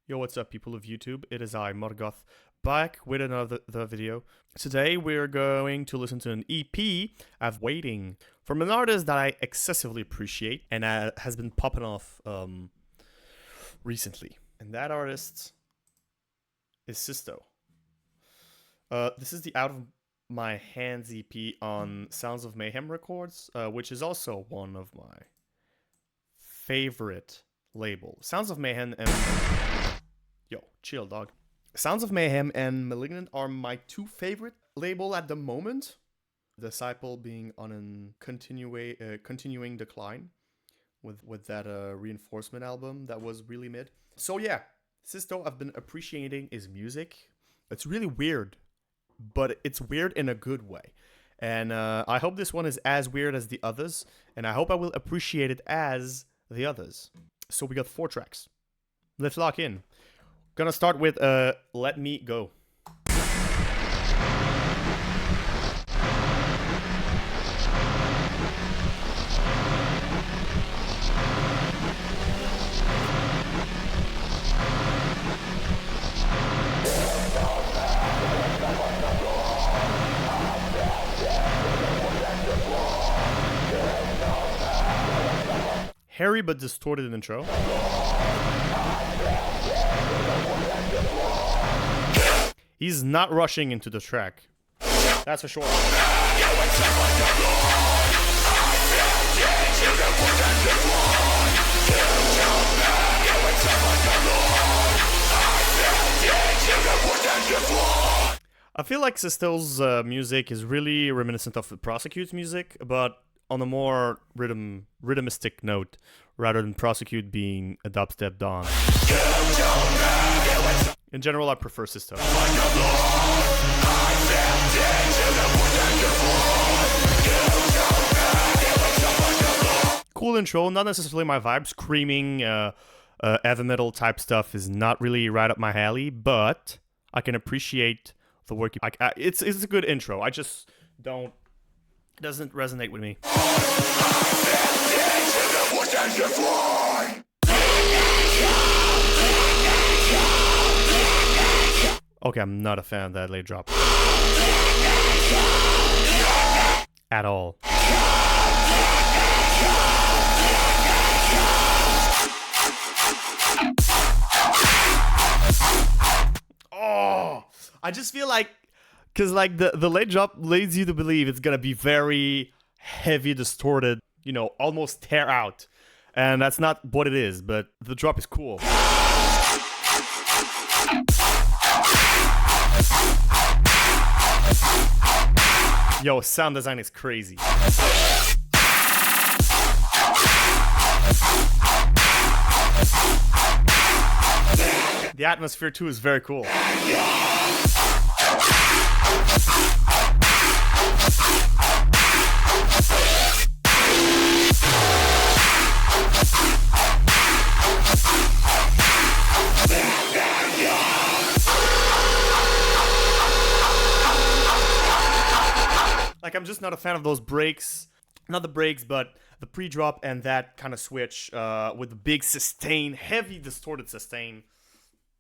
Yo, what's up, people of YouTube? It is I, Morgoth, back with another video. Today we're going to listen to an EP of Waiting from an artist that I excessively appreciate and has been popping off recently. And that artist is Sisto. This is the Out of My Hands EP on Sounds of Mayhem Records, which is also one of my favorite label. Sounds of Mayhem and... Yo, chill, dog. Sounds of Mayhem and Malignant are my two favorite label at the moment. Disciple being on a continuing decline with that Reinforcement album that was really mid. So yeah, Sisto, I've been appreciating his music. It's really weird, but it's weird in a good way. And I hope this one is as weird as the others, and I hope I will appreciate it as the others. So we got 4 tracks. Let's lock in. Gonna start with Let Me Go. Hairy but distorted intro. He's not rushing into the track. That's for sure. I feel like Sisto's music is really reminiscent of Prosecute's music, but on a more rhythmistic note, rather than Prosecute being a dubstep don. In general, I prefer Sisto. Cool intro, not necessarily my vibe. Screaming, heavy metal type stuff is not really right up my alley, but I can appreciate the work. It's a good intro. I just don't. Doesn't resonate with me. Okay, I'm not a fan of that late drop. At all. Oh, I just feel like, because like the late drop leads you to believe it's gonna be very heavy, distorted, you know, almost tear out. And that's not what it is, but the drop is cool. Yo, sound design is crazy. The atmosphere too is very cool. Like, I'm just not a fan of those breaks. Not the breaks, but the pre-drop and that kind of switch with the big sustain, heavy distorted sustain.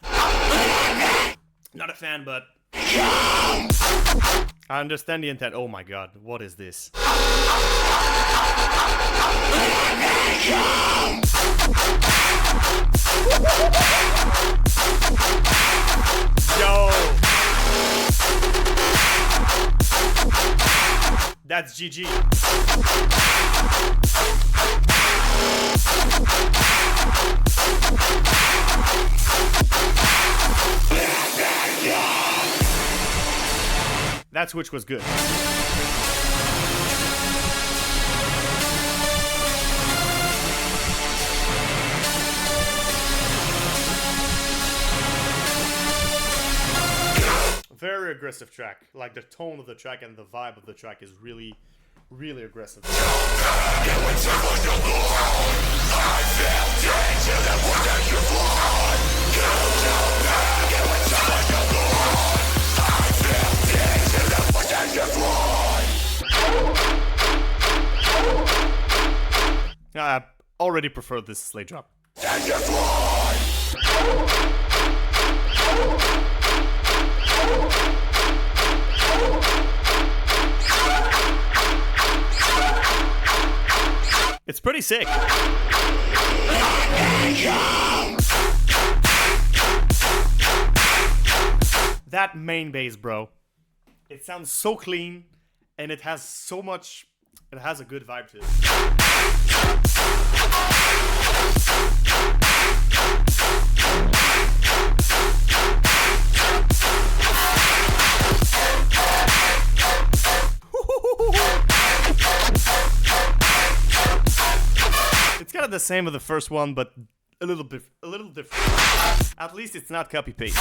Not a fan, but I understand the intent. Oh my god, what is this? Yo! That's GG. That switch was good. Very aggressive track. Like, the tone of the track and the vibe of the track is really, really aggressive. I already prefer this slate drop. pretty sick. That main bass, bro. It sounds so clean, and it has so much... It has a good vibe to it. It's kind of the same as the first one, but a little different. At least it's not copy paste.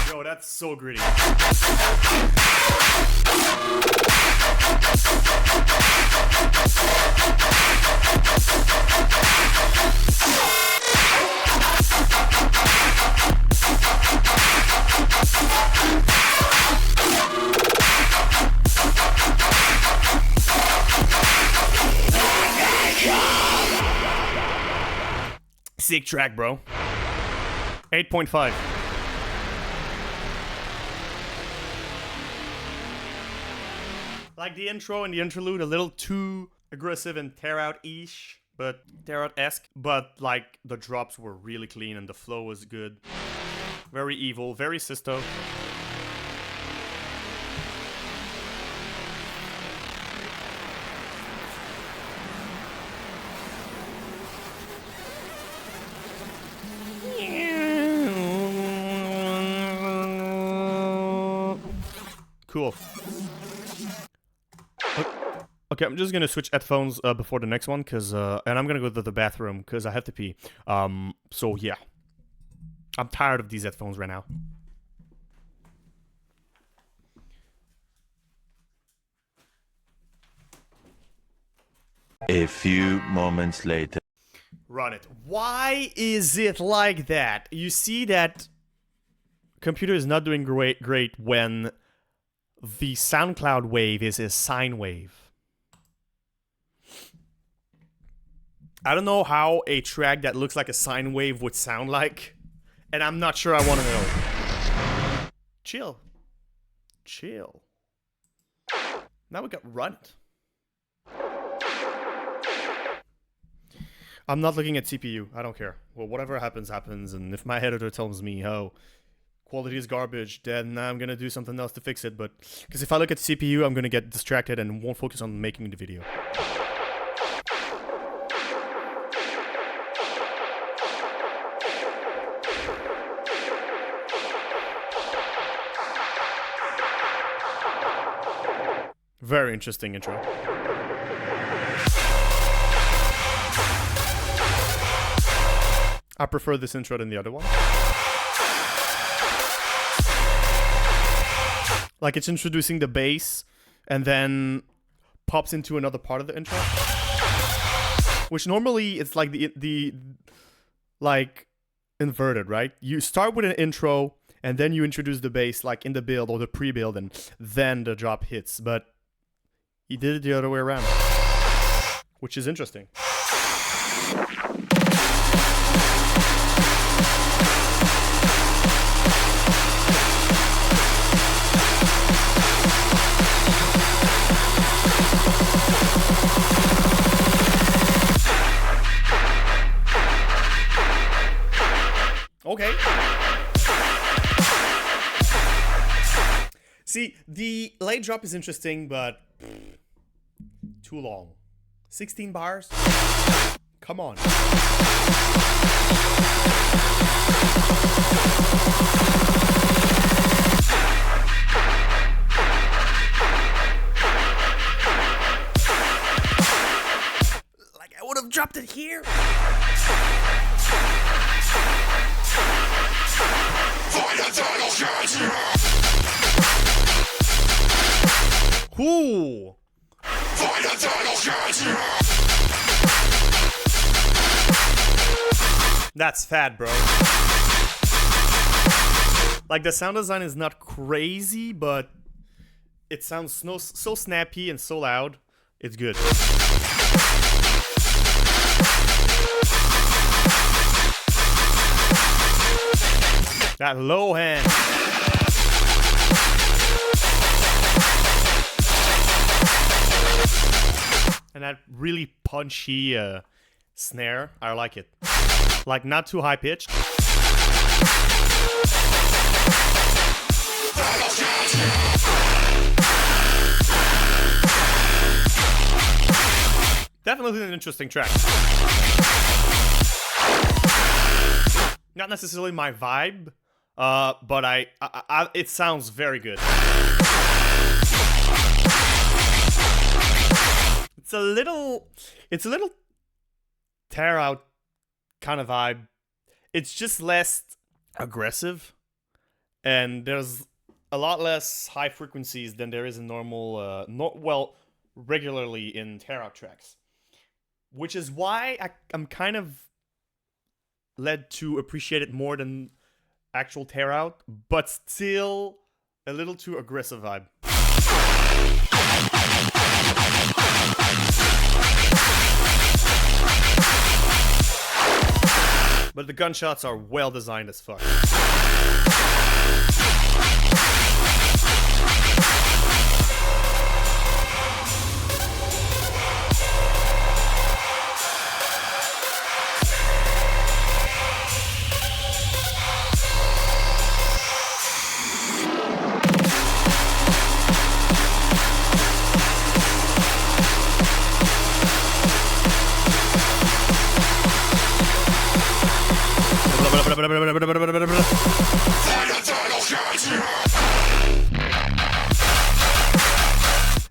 Yo, that's so gritty. Sick track, bro. 8.5. Like the intro and the interlude, a little too aggressive and tear-out-ish, but tear-out-esque. But like the drops were really clean and the flow was good. Very evil, very Sisto. Cool. Okay, I'm just gonna switch headphones before the next one, cause and I'm gonna go to the bathroom because I have to pee. So yeah, I'm tired of these headphones right now. A few moments later. Run it. Why is it like that? You see that computer is not doing great when the SoundCloud wave is a sine wave. I don't know how a track that looks like a sine wave would sound like, and I'm not sure I want to know. Chill. Chill. Now we got Run It. I'm not looking at CPU. I don't care. Well, whatever happens, happens. And if my editor tells me, oh, quality is garbage, then I'm going to do something else to fix it. But because if I look at CPU, I'm going to get distracted and won't focus on making the video. Very interesting intro. I prefer this intro than the other one. Like it's introducing the bass and then pops into another part of the intro. Which normally it's like the like inverted, right? You start with an intro and then you introduce the bass like in the build or the pre-build and then the drop hits. But he did it the other way around, which is interesting. Okay. See, the late drop is interesting, but too long. 16 bars? Come on. Like I would have dropped it here. Ooh. That's fat, bro. Like the sound design is not crazy, but it sounds so snappy and so loud. It's good. That low hand. And that really punchy snare. I like it. Like, not too high pitched. Definitely an interesting track. Not necessarily my vibe, but it sounds very good. It's a little tear out kind of vibe. It's just less aggressive, and there's a lot less high frequencies than there is in normal, regularly in tear out tracks. Which is why I'm kind of led to appreciate it more than actual tear out, but still a little too aggressive vibe. But the gunshots are well designed as fuck.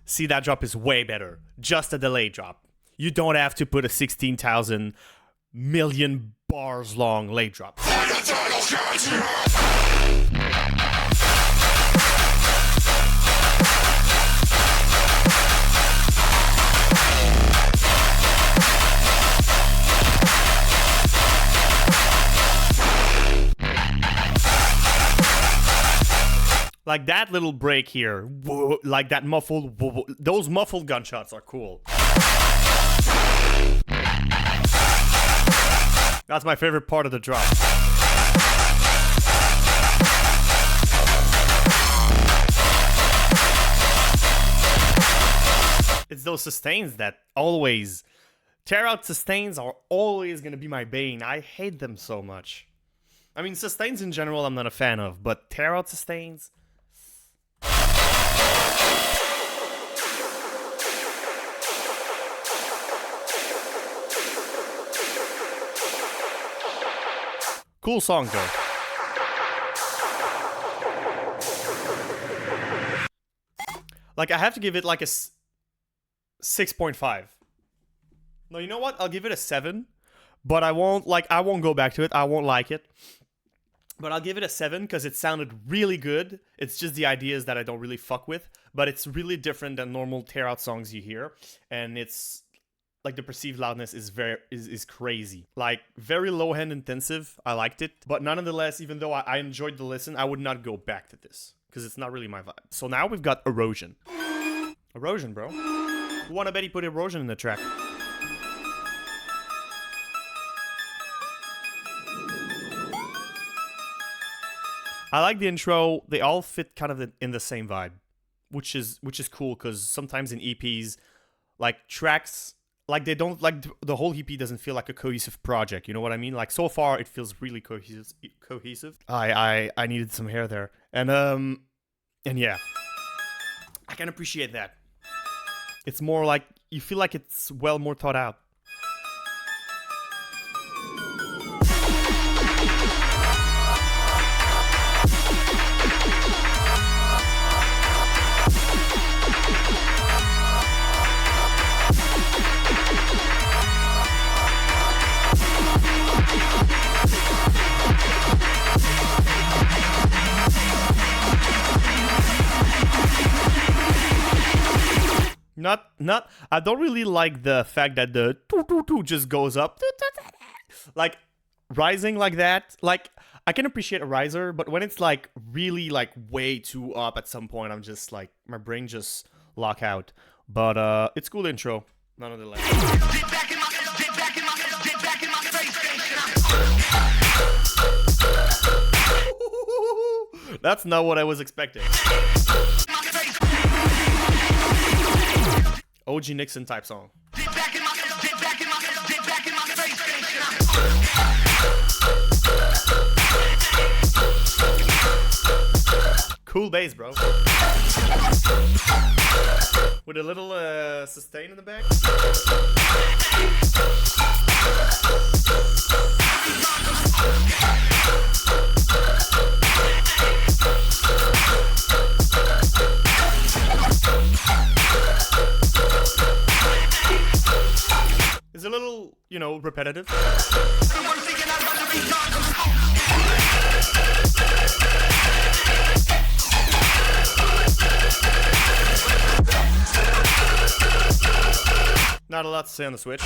See, that drop is way better. Just a delay drop. You don't have to put a 16,000 million bars long late drop. Like that little break here, like that muffled, those muffled gunshots are cool. That's my favorite part of the drop. It's those sustains that always, tear out sustains are always gonna be my bane. I hate them so much. I mean, sustains in general I'm not a fan of, but tear out sustains... Cool song, though. Like, I have to give it like a 6.5. No, you know what? I'll give it a 7. But I won't go back to it. I won't like it. But I'll give it a 7 because it sounded really good. It's just the ideas that I don't really fuck with. But it's really different than normal tear out songs you hear. And it's... like, the perceived loudness is crazy. Like, very low-end intensive. I liked it. But nonetheless, even though I enjoyed the listen, I would not go back to this. Because it's not really my vibe. So now we've got Erosion. Erosion, bro. Who wanna bet he put Erosion in the track? I like the intro. They all fit kind of in the same vibe. Which is cool, because sometimes in EPs, like, tracks... like, they don't, like, the whole EP doesn't feel like a cohesive project, you know what I mean? Like, so far, it feels really cohesive. I needed some hair there. And yeah. I can appreciate that. It's more like, you feel like it's well more thought out. Not, I don't really like the fact that the just goes up. Like, rising like that, like, I can appreciate a riser, but when it's, like, really, like, way too up at some point, I'm just, like, my brain just lock out. But, it's cool intro, nonetheless. That's not what I was expecting. OG Nixon type song. Cool bass, bro. With a little sustain in the back. It's a little, you know, repetitive. Not a lot to say on the Switch.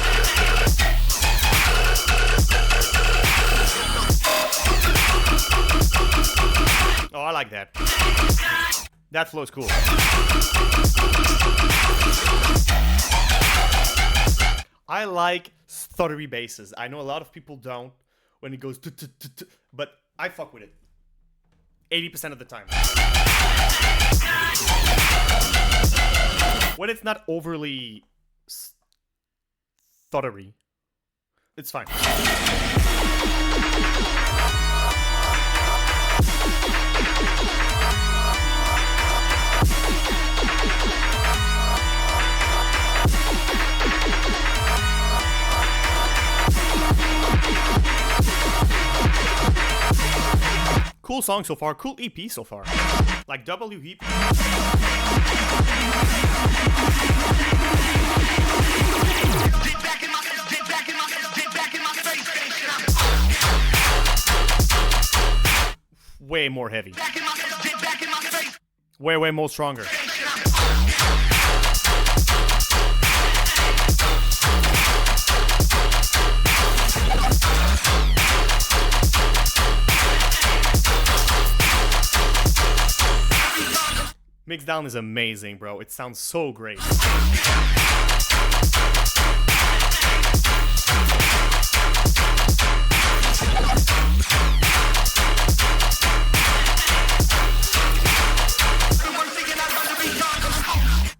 Oh, I like that. That flow's cool. I like stuttery basses. I know a lot of people don't when it goes but I fuck with it 80% of the time. When it's not overly stuttery, it's fine. Cool song so far, cool EP so far. Like WEP. Way more heavy. Way more stronger. Mixed down is amazing, bro. It sounds so great.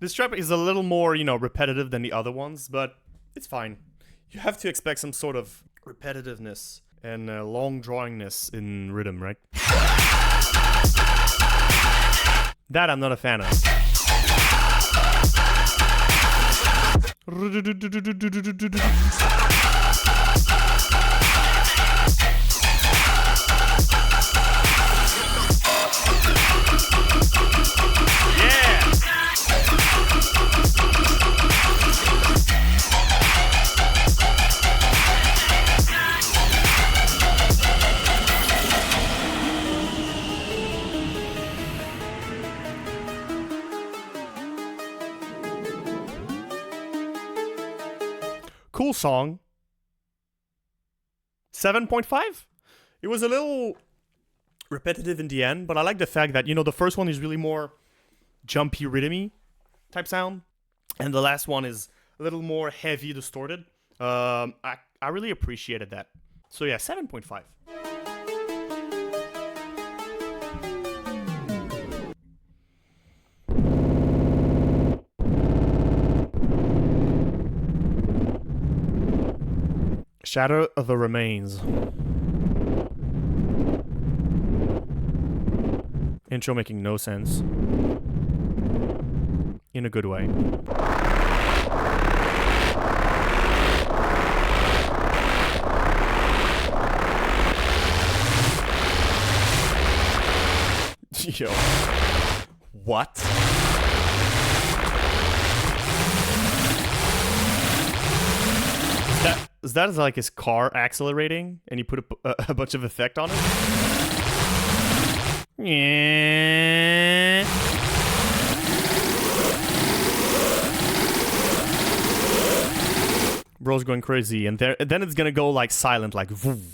This trap is a little more, you know, repetitive than the other ones, but it's fine. You have to expect some sort of repetitiveness and long drawingness in rhythm, right? That I'm not a fan of. Yeah! Cool song. 7.5? It was a little repetitive in the end, but I like the fact that, you know, the first one is really more jumpy, rhythmy type sound, and the last one is a little more heavy, distorted. I really appreciated that. So yeah, 7.5. Shadow of the Remains. Intro making no sense. In a good way. Yo. What? Is that like his car accelerating and he put a bunch of effect on it? Yeah. Bro's going crazy, and then it's gonna go like silent, like vroom.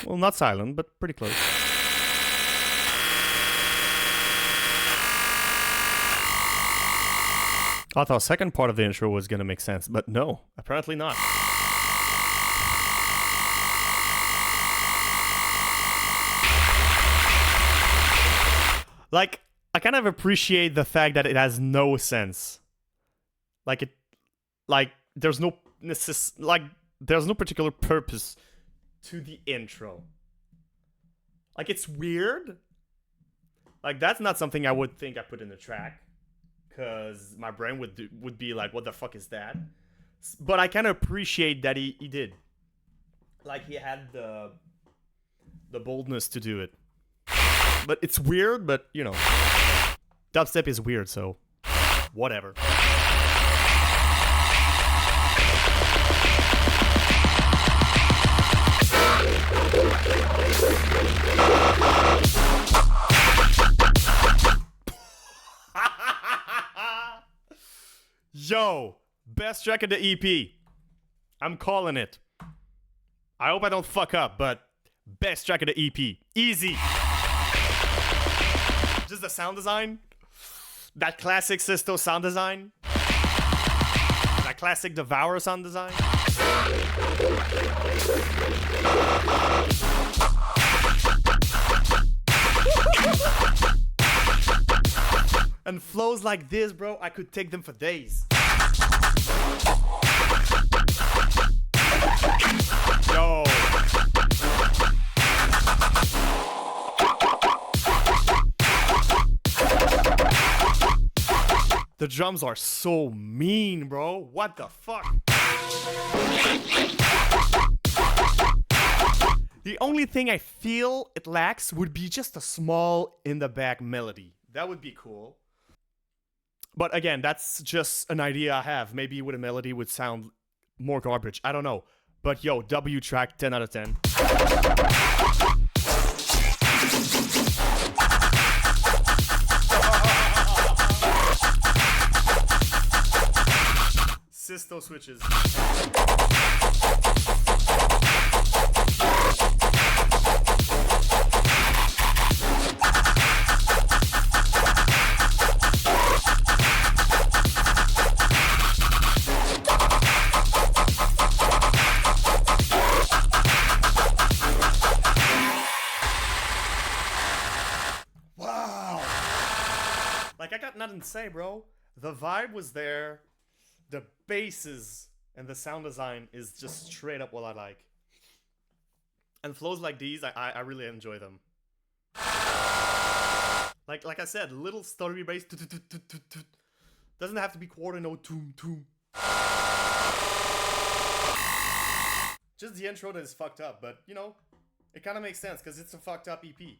Well, not silent, but pretty close. I thought the second part of the intro was gonna make sense, but no, apparently not. Like, I kind of appreciate the fact that it has no sense. Like, there's no there's no particular purpose to the intro. Like, it's weird. Like, that's not something I would think I put in the track, because my brain would be like, what the fuck is that? But I kind of appreciate that he did. Like, he had the boldness to do it. But it's weird, but, you know, dubstep is weird, so whatever. Yo, best track of the EP. I'm calling it. I hope I don't fuck up, but best track of the EP. Easy. Just the sound design. That classic Sisto sound design. That classic Devour sound design. And flows like this, bro, I could take them for days. Yo. The drums are so mean, bro. What the fuck? The only thing I feel it lacks would be just a small in the back melody. That would be cool. But again, that's just an idea I have. Maybe with a melody would sound more garbage. I don't know. But yo, W track, 10 out of 10. Sisto switches. Like, I got nothing to say, bro. The vibe was there. The basses and the sound design is just straight up what I like. And flows like these, I really enjoy them. Like I said, little stuttery bass. Doesn't have to be quarter note. Just the intro that is fucked up, but you know, it kind of makes sense because it's a fucked up EP.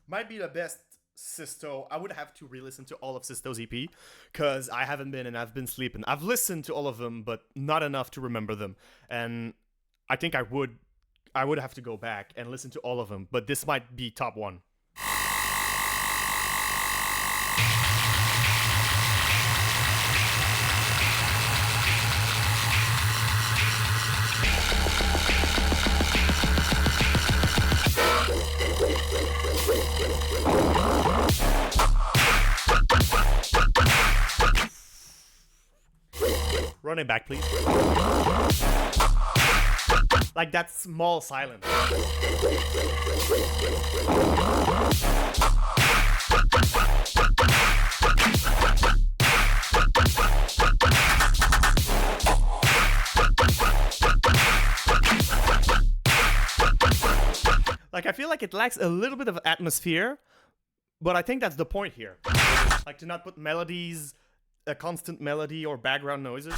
Might be the best Sisto. I would have to re-listen to all of Sisto's EP because I haven't been and I've been sleeping. I've listened to all of them, but not enough to remember them. And I think I would have to go back and listen to all of them, but this might be top one. Run it back, please. Like that small silence. Like, I feel like it lacks a little bit of atmosphere, but I think that's the point here. Like, to not put melodies, a constant melody or background noises.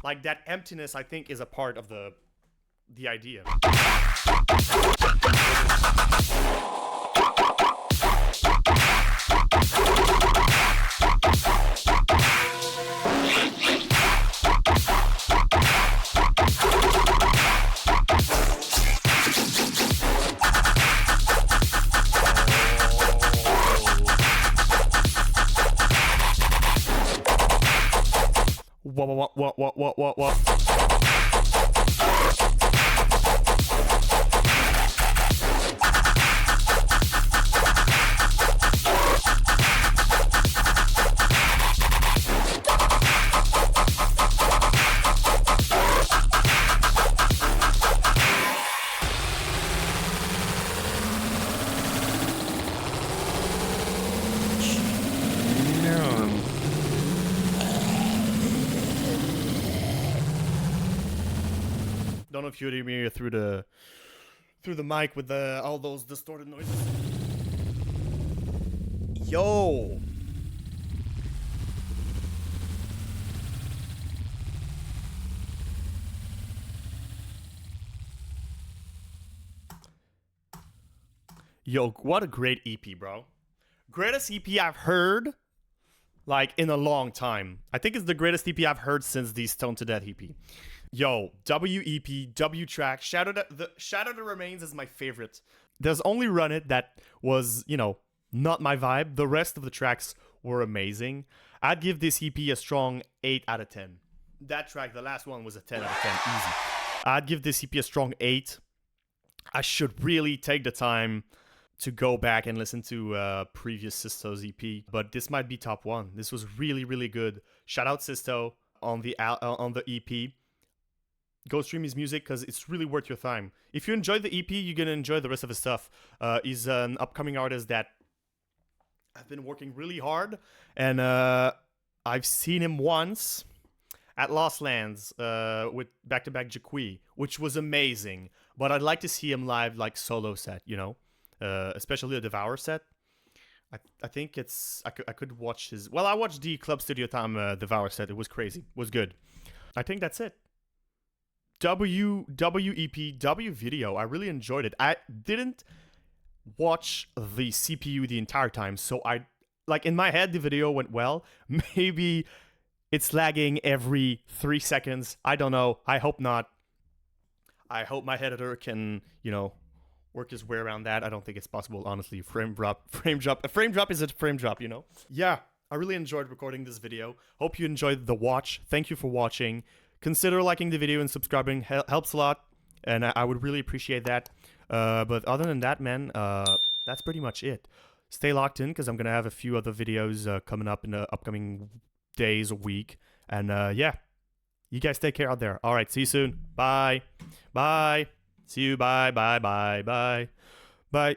Like, that emptiness, I think, is a part of the idea. What? if you hear me through the mic with all those distorted noises. Yo. Yo, what a great EP, bro. Greatest EP I've heard, like, in a long time. I think it's the greatest EP I've heard since the Stone to Death EP. Yo, WEP, W track, Shadow the Remains is my favorite. There's only Run It that was, not my vibe. The rest of the tracks were amazing. I'd give this EP a strong 8 out of 10. That track, the last one, was a 10 out of 10, easy. I'd give this EP a strong 8. I should really take the time to go back and listen to previous Sisto's EP, but this might be top 1. This was really, really good. Shout out Sisto on the EP. Go stream his music because it's really worth your time. If you enjoy the EP, you're gonna enjoy the rest of his stuff. He's an upcoming artist that I've been working really hard, and I've seen him once at Lost Lands with back-to-back Jaqui, which was amazing. But I'd like to see him live, like solo set, especially a Devour set. I think I could watch his. Well, I watched the Club Studio Time Devour set. It was crazy. It was good. I think that's it. WEP video. I really enjoyed it. I didn't watch the CPU the entire time, so in my head the video went well. Maybe it's lagging every 3 seconds. I don't know. I hope not. I hope my editor can, work his way around that. I don't think it's possible, honestly. Frame drop. A frame drop is a frame drop, Yeah, I really enjoyed recording this video. Hope you enjoyed the watch. Thank you for watching. Consider liking the video and subscribing. Helps a lot, and I would really appreciate that. But other than that, man, that's pretty much it. Stay locked in because I'm going to have a few other videos coming up in the upcoming days, a week. And yeah, you guys take care out there. All right, see you soon. Bye. Bye. See you. Bye. Bye. Bye. Bye. Bye.